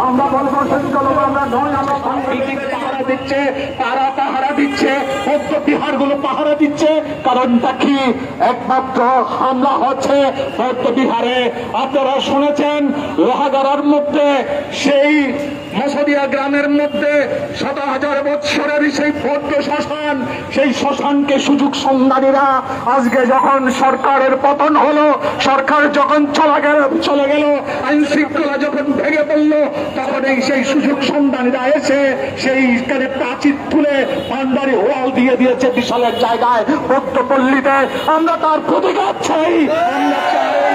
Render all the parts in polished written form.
আমরা বলবো সংখ্যালঘু আমরা নয়, আমরা পাহারা দিচ্ছে, তারা পাহারা দিচ্ছে, বৌদ্ধ বিহার গুলো পাহারা দিচ্ছে। কারণটা কি? একমাত্র হামলা হচ্ছে বৌদ্ধ বিহারে। আপনারা শুনেছেন লোহাগাড়ার মধ্যে, সেই মসদিয়া গ্রামের মধ্যে ৭০০০ বৎসরের সেই বৌদ্ধ শ্মশান, সেই শ্মশানকে সুযোগ সন্ধানীরা আজকে যখন সরকারের পতন হলো, সরকার যখন চলে গেল, আইন শৃঙ্খলা যখন ভেঙে পড়লো, তখন এই সেই সুযোগ সন্ধানীরা এসে সেইখানে প্রাচীর তুলে পান্ডারি ওয়াল দিয়ে দিয়েছে বিশালের জায়গায় বৌদ্ধ পল্লীতে। আমরা তার প্রতিবাদ চাই। আমরা চাই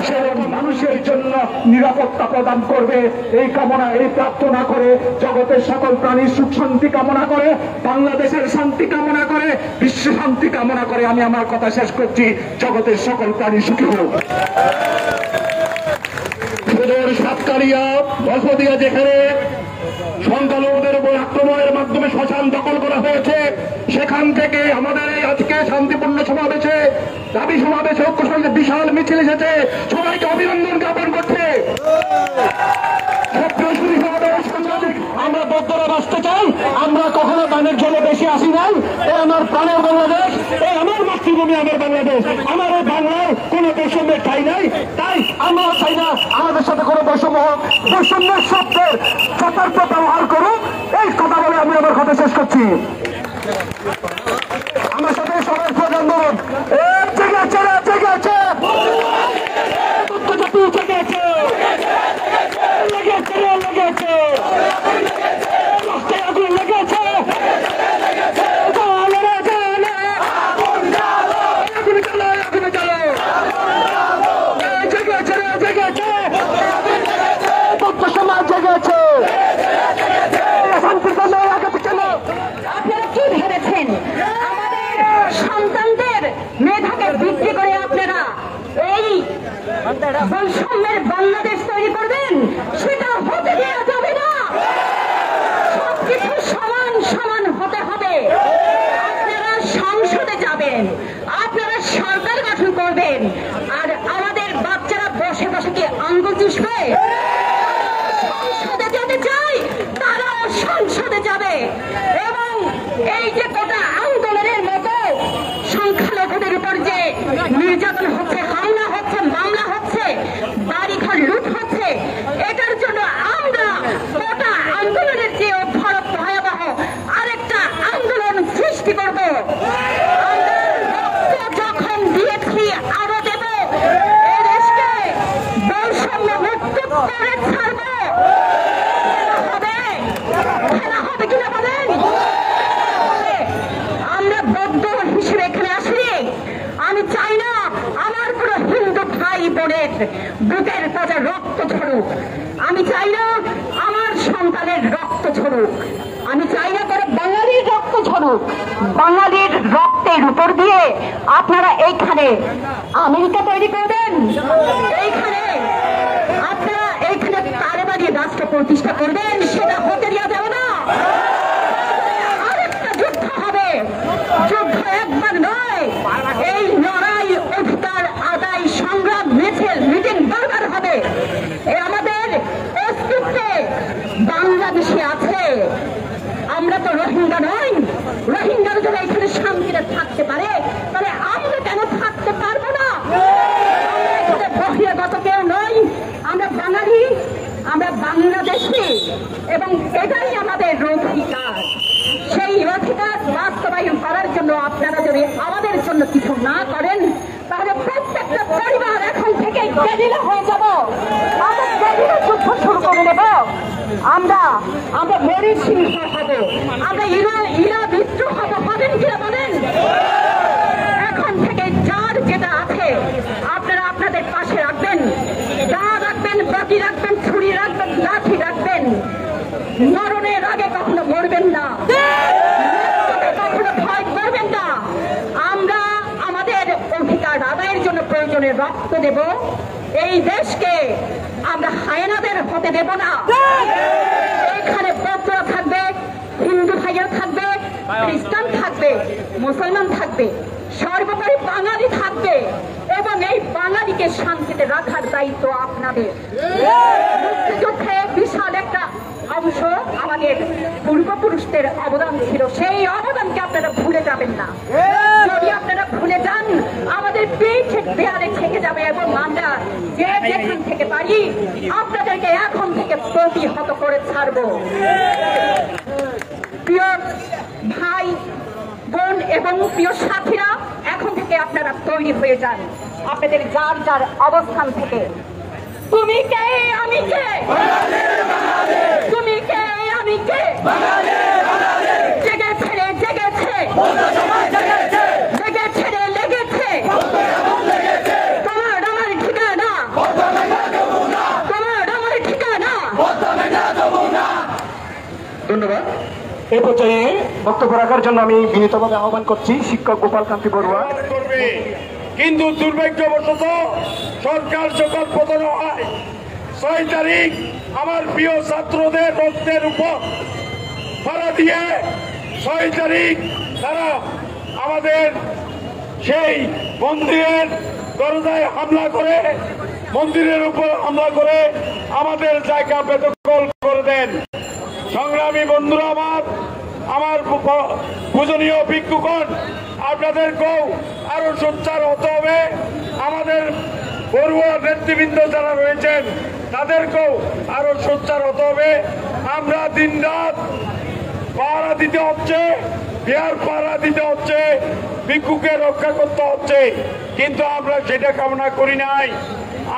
সেরকম মানুষের জন্য নিরাপত্তা প্রদান করবে, এই কামনা, এই প্রার্থনা করে, জগতের সকল প্রাণীর সুখ শান্তি কামনা করে, বাংলাদেশের শান্তি কামনা করে, বিশ্ব শান্তি কামনা করে আমি আমার কথা শেষ করছি। জগতের সকল প্রাণী সুখী হোক। সুদূর সাতকারিয়া বসদিয়া, যেখানে সংখ্যালঘুদের উপর আক্রমণের মাধ্যমে শ্মশান দখল করা হয়েছে, সেখান থেকে আমাদের এই আজকে শান্তিপূর্ণ সমাবেশে, দাবি সমাবেশে, ঐক্য সঙ্গে বিশাল মিছিল এসেছে। সবাইকে অভিনন্দন জ্ঞাপন করছে। আমরা বৌদ্ধরা বাঁচতে চাই। আমরা কখনো দানের জন্য বেশি আসি নাই। এই আমার প্রাণের বাংলাদেশ, এই আমার মাতৃভূমি, আমার বাংলাদেশ। আমার এই বাংলার কোনো বৈষম্যের ঠাই নাই। তাই আমরা চাই না আমাদের সাথে কোনো বৈষম্য হোক। বৈষম্যের শব্দের সতর্ক ব্যবহার করুন। এই কথা বলে আমি আমার কথা শেষ করছি। আমার সাথে সবাই প্রধান বলুন, জেগে আছে, জেগে আছে, জেগে আছে, লেগেছে, লেগেছে, আগুন লেগেছে, সমাজ জেগেছে। আপনারা কি ভেবেছেন আমাদের সন্তানদের মেধাকে বিক্রি করে আপনারা এই বৈষম্যের বাংলাদেশ তৈরি করবেন? সেটা হতে দেওয়া যাবে না। সবকিছু সমান সমান হতে হবে। আপনারা সংসদে যাবেন, আপনারা সরকার গঠন করবেন, আর আমাদের বাচ্চারা বসে বসে কি আঙ্গুল চুষবে? সংসদে যেতে চাই, তারাও সংসদে যাবে। এবং এই যে কোটা আন্দোলনের মতো সংখ্যালঘুদের উপর যে নির্যাতন হচ্ছে, হামলা হচ্ছে, মামলা হচ্ছে, বাড়িঘর লুট হচ্ছে, এটার জন্য আমরা কোটা আন্দোলনের যে ভয়াবহ আরেকটা আন্দোলন সৃষ্টি করব। আমরা রক্ত যখন দিয়েছি, আরো দেব। এই দেশকে বৈষম্য মুক্ত করে ছাড়ব। খেলা হবে কিনা বলেন? আমরা বৌদ্ধ হিসেবে এখানে আসি। আমি চাই না আমার কোন হিন্দু ভাই বোনের বুকের তাজা রক্ত ঝরুক। আমি চাই না আমার সন্তানের রক্ত ঝরুক। আমি চাই না করে বাঙালির রক্ত ঝরুক। বাঙালির রক্তের উপর দিয়ে আপনারা এইখানে আমেরিকা তৈরি করবেন, এইখানে আপনারা এইখানে তালেবানি রাষ্ট্র প্রতিষ্ঠা করবেন। সেটা হতে দেওয়া যাবে না। আরেকটা যুদ্ধ হবে। যুদ্ধ একবার নয়। এই লড়াই অধিকার বাংলাদেশি এবং এটাই আমাদের অধিকার। সেই অধিকার বাস্তবায়ন করার জন্য আপনারা যদি আমাদের জন্য কিছু না করেন তাহলে প্রত্যেকটা পরিবার এখন থেকে গেরিলা হয়ে যাব, আমরা গেরিলা যুদ্ধ শুরু করে দেব। আমরা মরিচিহ্ন হব, আমরা ইরা বিদ্রোহ হবেন কিনা বলেন? এখন থেকে যার যেটা আছে আপনারা আপনাদের পাশে রাখবেন, দা রাখবেন, বাটি রাখবেন, ছুরি রাখবেন, লাঠি রাখবেন। মরণের আগে কখনো মরবেন না, কখনো ভয় করবেন না। আমরা আমাদের অধিকার আদায়ের জন্য প্রয়োজনে রক্ত দেব। এই দেশকে আমরা হায়নাদের হতে দেব না। এখানে বৌদ্ধরা থাকবে, হিন্দু ভাইয়েরা থাকবে, খ্রিস্টান থাকবে, মুসলমান থাকবে, সর্বোপরি বাঙালি থাকবে এবং এই বাঙালিকে শান্তিতে রাখার দায়িত্ব আপনাদের। মুক্তিযুদ্ধে বিশাল একটা অংশ আমাদের পূর্বপুরুষদের অবদান ছিল, সেই অবদানকে আপনারা ভুলে যাবেন না। যদি আপনারা ভুলে যান আমাদের পিঠের দেয়ালে থেকে যাবে এবং আমরা যে যেখান থেকে পারি আপনাদেরকে এখন থেকে প্রতিহত করে ছাড়বো। প্রিয় ভাই বোন এবং প্রিয় সাথীরা, এখন থেকে আপনারা তৈরি হয়ে যান আপনাদের যার যার অবস্থান থেকে। তুমি কে আমি কে, তুমি কে আমি কে, জেগে ছেড়ে জেগেছে, জেগে ছেড়ে লেগেছে, তোমার আমার ঠিকানা, তোমার আমার ঠিকানা। ধন্যবাদ। এই পর্যায়ে বক্তব্য রাখার জন্য আমি বিনীতভাবে আহ্বান করছি শিক্ষক গোপালকান্তি বড়ুয়া। কিন্তু দুর্ভাগ্যবশত সরকার যখন পতন হয় 6 তারিখ আমার প্রিয় ছাত্রদের রক্তের উপর ভাড়া দিয়ে 6 তারিখ তারা আমাদের সেই মন্দিরের দরজায় হামলা করে, মন্দিরের উপর হামলা করে আমাদের জায়গা বেদখল করে দেন। সংগ্রামী বন্ধুরা, আমার পূজনীয় ভিক্ষুগণ, আপনাদেরকেও আরো সোচ্চার হতে হবে। আমাদের পড়ুয়া নেতৃবৃন্দ যারা রয়েছেন তাদেরকেও আরো সোচ্চার হতে হবে। আমরা দিনরাত পাহারা দিতে হচ্ছে, বিহার পাহারা দিতে হচ্ছে, ভিক্ষুকে রক্ষা করতে হচ্ছে, কিন্তু আমরা সেটা কামনা করি নাই।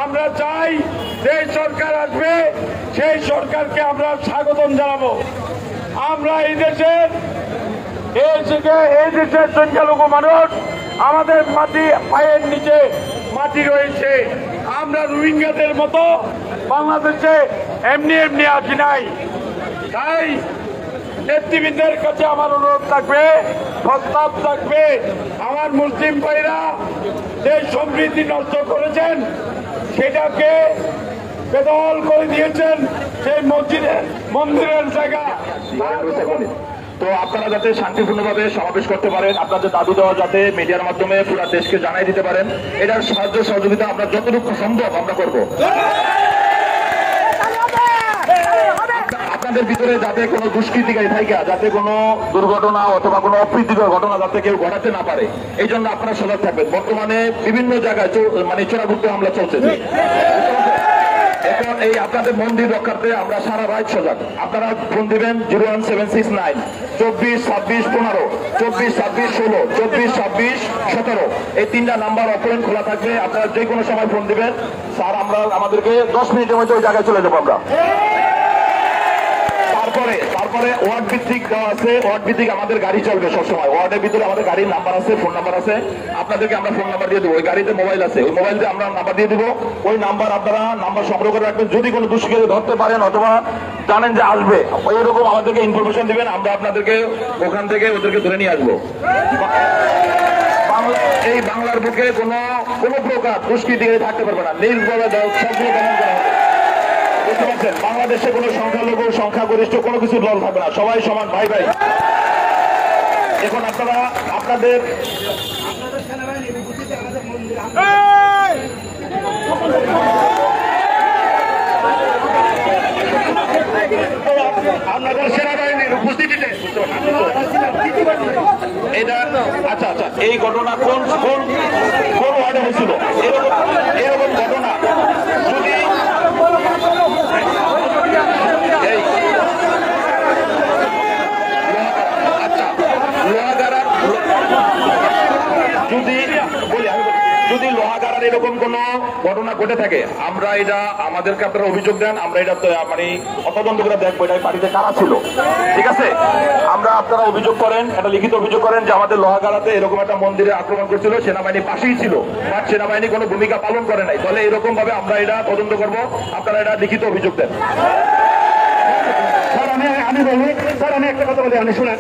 আমরা চাই যে সরকার আসবে সেই সরকারকে আমরা স্বাগতম জানাবো। আমরা এই দেশের সংখ্যালঘু মানুষ, আমাদের মাটি পায়ের নিচে মাটি রয়েছে। আমরা রোহিঙ্গাদের মতো বাংলাদেশে এমনি এমনি আসি নাই। তাই নেতৃবৃন্দের কাছে আমার অনুরোধ থাকবে, প্রস্তাব থাকবে, আমার মুসলিম ভাইরা যে সমৃদ্ধি নষ্ট করেছেন সেটাকে বেদখল করে দিয়েছেন, সেই মন্দিরের জায়গা। তো আপনারা যাতে শান্তিপূর্ণভাবে সমাবেশ করতে পারেন, আপনাদের দাবি দেওয়া যাতে মিডিয়ার মাধ্যমে পুরো দেশকে জানাই দিতে পারেন, এটার সাহায্য সহযোগিতা আমরা যতটুকু সম্ভব আমরা করব। আপনাদের ভিতরে যাতে কোনো দুষ্কৃতিকারী থাকে, যাতে কোনো দুর্ঘটনা অথবা কোনো অপ্রীতিকর ঘটনা যাতে কেউ ঘটাতে না পারে, এই জন্য আপনারা সজাগ থাকবেন। বর্তমানে বিভিন্ন জায়গায় চোরাগুপ্ত হামলা চলছে। এখন এই আপনাদের মন্দির রক্ষার্থে আমরা সারা রাত সজাগ। আপনারা ফোন দিবেন 01769 24 26 15, 24 26 16, 24 26 17, এই 3টা নাম্বার অফলাইন খোলা থাকবে। আপনারা যে কোনো সময় ফোন দিবেন, স্যার আমরা আমাদেরকে 10 মিনিটের মধ্যে ওই জায়গায় চলে যাবো আমরা। তারপরে ওয়ার্ড ভিত্তিক দেওয়া আছে, ওয়ার্ড ভিত্তিক আমাদের গাড়ি চলবে সবসময়। ওয়ার্ডের ভিতরে আমাদের গাড়ির নাম্বার আছে, ফোন নাম্বার আছে, আপনাদেরকে আমরা ফোন নাম্বার দিয়ে দেবো। ওই গাড়িতে মোবাইল আছে, ওই মোবাইল দিয়ে আমরা নাম্বার দিয়ে দিব। ওই নাম্বার আপনারা নাম্বার সংগ্রহ করে রাখবেন। যদি কোনো দুষ্কৃতী ধরতে পারেন অথবা জানেন যে আসবে, ওইরকম আমাদেরকে ইনফরমেশন দিবেন, আমরা আপনাদেরকে ওখান থেকে ওদেরকে ধরে নিয়ে আসবো। এই বাংলার বুকে কোনো প্রকার দুষ্কৃতী থাকতে পারবে না, নির্ভয়ে সবগুলো দমন করা হবে। বুঝতে পারছেন? বাংলাদেশে কোনো সংখ্যালঘু সংখ্যাগরিষ্ঠ কোনো কিছু দল থাকবে না, সবাই সমান, ভাই ভাই। এখন আপনারা আপনাদের সেনাবাহিনীর উপস্থিতিতে এটা আচ্ছা এই ঘটনা কোন ওয়ার্ডে হয়েছিল? এরকম ঘটনা যদি যদি লোহাগাড়ার এরকম কোনো ঘটনা ঘটে থাকে, আমরা এটা আমাদেরকে আপনারা অভিযোগ দেন, আমরা এটা মানে তদন্ত করে দেখবো এটা বাড়িতে কারা ছিল, ঠিক আছে? আমরা আপনারা অভিযোগ করেন, একটা লিখিত অভিযোগ করেন যে আমাদের লোহাগাড়াতে এরকম একটা মন্দিরে আক্রমণ করছিল, সেনাবাহিনী পাশেই ছিল, বাট সেনাবাহিনী কোনো ভূমিকা পালন করে নাই, তাহলে এরকম ভাবে আমরা এটা তদন্ত করবো, আপনারা এটা লিখিত অভিযোগ দেন। আমি বলি স্যার, আমি একটা কথা বলি, আপনি শুনেন,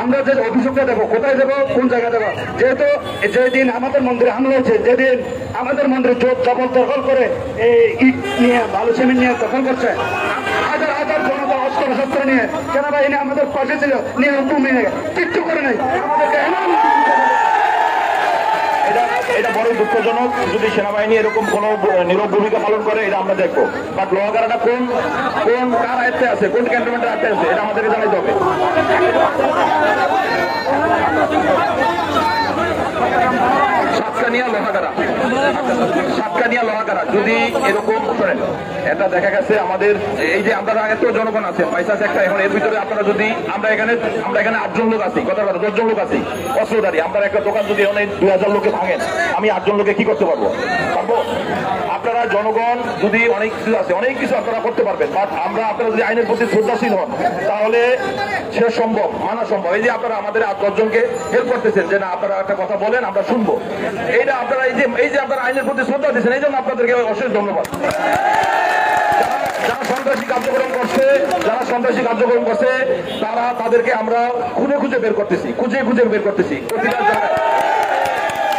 আমরা যে অভিযোগটা দেবো, কোথায় দেবো, কোন জায়গায় দেবো? যেহেতু যেদিন আমাদের মন্দিরে হামলা হয়েছে, যেদিন আমাদের মন্দিরে জবল দখল করে এই ইট নিয়ে, বালু সিমেন্ট নিয়ে দখল করছে, হাজার হাজার জনতা অস্ত্র শস্ত্র নিয়ে সেনাবাহিনী আমাদের পাশে ছিল, নিয়ে হুকুম নিয়ে কিচ্ছু করে নাই আমাদেরকে। এটা বড় দুঃখজনক, যদি সেনাবাহিনী এরকম কোন নীরব ভূমিকা পালন করে এটা আমরা দেখবো, বাট লোহাগাড়াটা কোন কোন কার আয়ত্তে আছে, কোন ক্যান্টনমেন্টের আয়ত্তে আছে, এটা আমাদেরকে জানাইতে হবে। সাতকানিয়া লোহাগাড়া যদি এরকম করেন, এটা দেখা গেছে আমাদের এই যে আমরা এত জনগণ আছে 25 একটা, এখন এর ভিতরে আপনারা যদি আমরা এখানে 8জন লোক আছি, কথা 10জন লোক আছি অস্ত্রধারী, আমরা একটা দোকান যদি অনেক 2000 লোকে ভাঙেন, আমি 8জন লোকে কি করতে পারবো? আপনারা জনগণ যদি অনেক কিছু আছে, অনেক কিছু আপনারা করতে পারবেন, বাট আপনারা যদি আইনের প্রতি শ্রদ্ধাশীল হন তাহলে সে সম্ভব, মানা সম্ভব। এই যে আপনারা আমাদের 8-10জনকে হেল্প করতেছেন যে না আপনারা একটা কথা বলেন আমরা শুনবো, এইটা আপনারা এই যে আপনারা আইনের প্রতি শ্রদ্ধা দিচ্ছেন, এই জন্য আপনাদেরকে অশেষ ধন্যবাদ। যারা সন্ত্রাসী কার্যক্রম করছে তাদেরকে আমরা খুঁজে বের করতেছি, খুঁজে বের করতেছি। প্রতিটা জায়গায়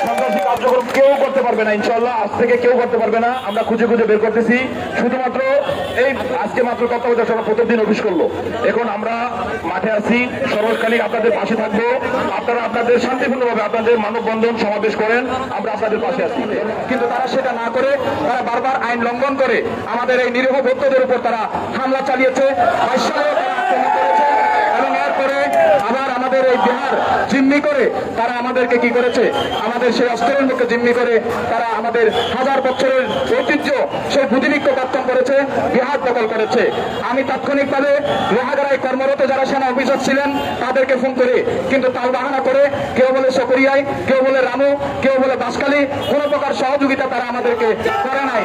সন্ত্রাসী কার্যক্রম কেউ করতে পারবে না, ইনশাল্লাহ আজ থেকে কেউ করতে পারবে না, আমরা খুঁজে বের করতেছি। শুধুমাত্র এই আজকে মাত্র তত্ত্বাবধায়ক সরকার প্রত্যেক দিন অফিস করলো, এখন আমরা মাঠে আছি, সর্বকালীন আপনাদের পাশে থাকবো। আপনারা আপনাদের শান্তিপূর্ণভাবে আপনাদের মানববন্ধন সমাবেশ করেন, আমরা আপনাদের পাশে আছি। কিন্তু তারা সেটা না করে তারা বারবার আইন লঙ্ঘন করে আমাদের এই নিরীহ ভক্তদের উপর তারা হামলা চালিয়েছে, এবং এরপরে আবার আমাদের এই বিহার জিম্মি করে তারা আমাদেরকে কি করেছে, আমাদের সেই অস্ত্রের মুখে জিম্মি করে তারা আমাদের হাজার বছরের ঐতিহ্য সেই বুদ্ধিবৃক্ষ কার্যক্রম করেছে, বিহার দখল করেছে। আমি তাৎক্ষণিকভাবে লোহাগাড়ায় কর্মরত যারা সেনা অফিসার ছিলেন তাদেরকে ফোন করি, কিন্তু তাও বাহানা করে কেউ বলে সকরিয়ায়, কেউ বলে রামু, কেউ বলে বাঁশখালী, কোন প্রকার সহযোগিতা তারা আমাদেরকে করে নাই।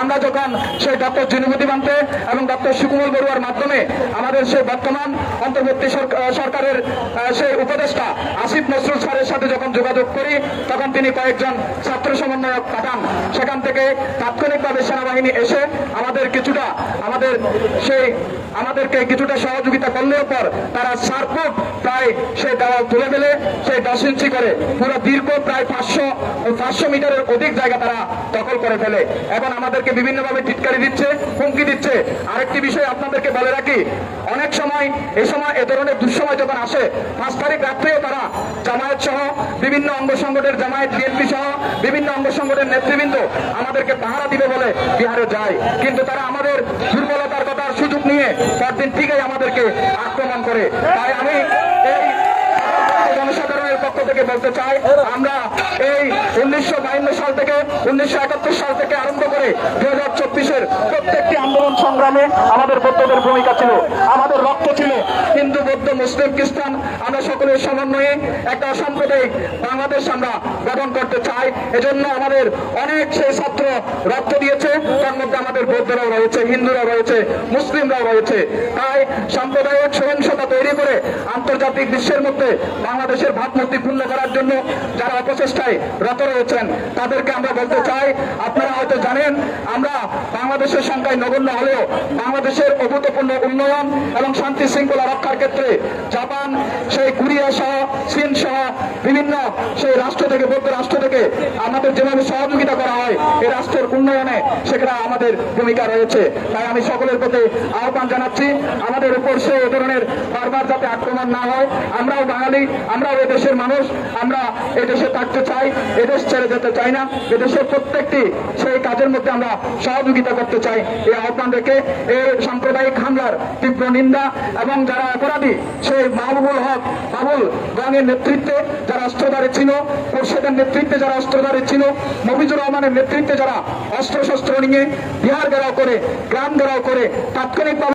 আমরা যখন সেই ডক্টর জিনুমতি বান্তে এবং ডক্টর সুকুমল বড়ুয়ার মাধ্যমে আমাদের সেই বর্তমান অন্তর্বর্তী সরকারের সেই উপদেষ্টা আসিফ নজরুল স্যারের সাথে যখন যোগাযোগ করি, তখন তিনি কয়েকজন ছাত্র সমন্বয়ক পাঠান, সেখান থেকে তাৎক্ষণিকভাবে সেনাবাহিনী এসে আমাদেরকে কিছুটা সহযোগিতা করলেও পর তারা 4 ফুট প্রায় সেই দেওয়াল তুলে ফেলে সেই 10 ইঞ্চি করে পুরো দীর্ঘ প্রায় 500 মিটারের অধিক জায়গা তারা দখল করে ফেলে। এখন আমাদেরকে বিভিন্নভাবে টিটকারি দিচ্ছে, হুমকি দিচ্ছে। আরেকটি বিষয় আপনাদেরকে বলে রাখি, অনেক সময় এ ধরনের দুঃসময় যখন আসে, 5 তারিখ রাত্রেও তারা জামায়াত সহ বিভিন্ন অঙ্গ সংগঠনের, জামায়াত বিএনপি সহ বিভিন্ন অঙ্গ সংগঠনের নেতৃবৃন্দ আমাদেরকে পাহারা দিবে বলে বিহারে যায়, কিন্তু তারা আমাদের দুর্বলতার কথার সুযোগ নিয়ে পরদিন ঠিকই আমাদেরকে আক্রমণ করে। তাই আমি এই জনসাধারণের পক্ষ থেকে বলতে চাই, আমরা এই 1952 সাল থেকে 1971 সাল থেকে আরম্ভ করে 2024-এর প্রত্যেকটি আন্দোলন সংগ্রামে আমাদের বৌদ্ধদের ভূমিকা ছিল, আমাদের রক্ত ছিল। হিন্দু, বৌদ্ধ, মুসলিম, খ্রিস্টান আমরা সকলের সমন্বয়ে একটা সাম্প্রদায়িক বাংলাদেশ আমরা গঠন করতে চাই। এজন্য আমাদের অনেক সেই ছাত্র রক্ত দিয়েছে, তার মধ্যে আমাদের বৌদ্ধরাও রয়েছে, হিন্দুরাও রয়েছে, মুসলিমরাও রয়েছে। তাই সাম্প্রদায়িক সহিংসতা তৈরি করে আন্তর্জাতিক বিশ্বের মধ্যে বাংলাদেশের ভাবমূর্তি পূর্ণ করার জন্য যারা অপচেষ্টায় রত রয়েছেন তাদেরকে আমরা বলতে চাই, আপনারা হয়তো জানেন আমরা বাংলাদেশের সংখ্যায় নগণ্য হলেও বাংলাদেশের অভূতপূর্ণ উন্নয়ন এবং শান্তি শৃঙ্খলা রক্ষার ক্ষেত্রে জাপান, সেই কোরিয়া সহ, চীন সহ বিভিন্ন সেই রাষ্ট্র থেকে, বৌদ্ধ রাষ্ট্র থেকে আমাদের যেভাবে সহযোগিতা করা হয় এই রাষ্ট্রের উন্নয়নে সেখানে আমাদের ভূমিকা রয়েছে। তাই আমি সকলের প্রতি আহ্বান জানাচ্ছি, আমাদের উপর সে ধরনের বারবার যাতে আক্রমণ না হয়। আমরাও বাঙালি, আমরাও এদেশের মানুষ, আমরা এদেশে থাকতে চাই, এদেশ ছেড়ে যেতে চাই না, এদেশের প্রত্যেকটি সেই কাজের মধ্যে আমরা সহযোগিতা করতে চাই। এই আহ্বান রেখে এই সাম্প্রদায়িক হামলার তীব্র নিন্দা এবং যারা অপরাধী সেই মাহবুবুল হক বাবুল গঙের নেতৃত্বে যারা অস্ত্রধারী ছিল, খোরশেদের নেতৃত্বে যারা অস্ত্রধারী ছিল, মফিজুর রহমানের নেতৃত্বে যারা অস্ত্রশস্ত্র নিয়ে বিহার ঘেরাও করে, গ্রাম ঘেরাও করে তাৎক্ষণিকভাবে